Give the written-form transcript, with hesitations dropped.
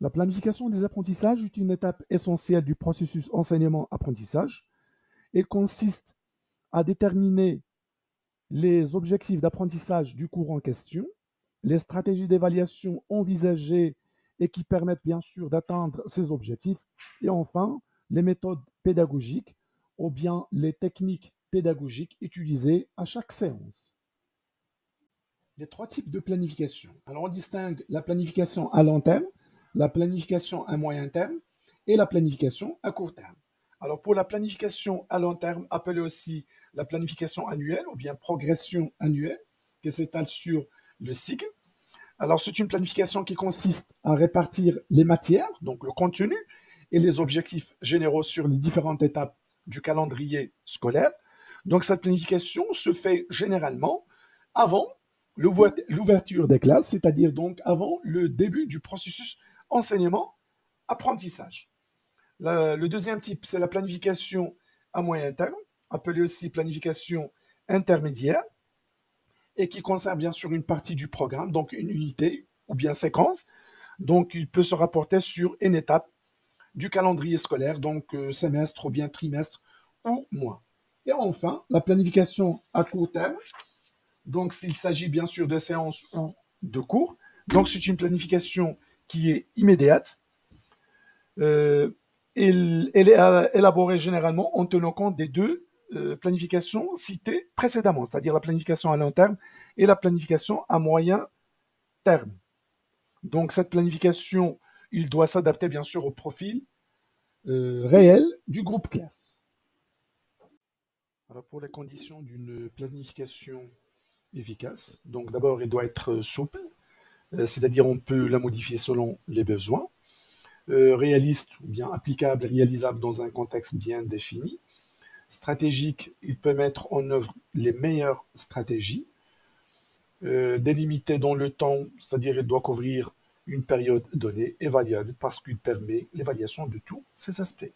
La planification des apprentissages est une étape essentielle du processus enseignement-apprentissage. Elle consiste à déterminer les objectifs d'apprentissage du cours en question, les stratégies d'évaluation envisagées et qui permettent bien sûr d'atteindre ces objectifs, et enfin les méthodes pédagogiques ou bien les techniques pédagogiques utilisées à chaque séance. Les trois types de planification. Alors on distingue la planification à long terme, la planification à moyen terme et la planification à court terme. Alors pour la planification à long terme, appelée aussi la planification annuelle ou bien progression annuelle, qui s'étale sur le cycle. Alors c'est une planification qui consiste à répartir les matières, donc le contenu et les objectifs généraux sur les différentes étapes du calendrier scolaire. Donc cette planification se fait généralement avant l'ouverture des classes, c'est-à-dire donc avant le début du processus enseignement-apprentissage. Le deuxième type, c'est la planification à moyen terme, appelée aussi planification intermédiaire, et qui concerne bien sûr une partie du programme, donc une unité ou bien séquence. Donc il peut se rapporter sur une étape du calendrier scolaire, donc semestre ou bien trimestre ou mois. Et enfin, la planification à court terme, donc s'il s'agit bien sûr de séances ou de cours, donc c'est une planification qui est immédiate. Elle est élaborée généralement en tenant compte des deux planifications citées précédemment, c'est-à-dire la planification à long terme et la planification à moyen terme. Donc cette planification, il doit s'adapter bien sûr au profil réel du groupe classe. Alors pour les conditions d'une planification efficace, donc d'abord il doit être souple, c'est-à-dire on peut la modifier selon les besoins, réaliste ou bien applicable et réalisable dans un contexte bien défini, stratégique, il peut mettre en œuvre les meilleures stratégies, délimité dans le temps, c'est-à-dire il doit couvrir une période donnée, évaluable parce qu'il permet l'évaluation de tous ces aspects.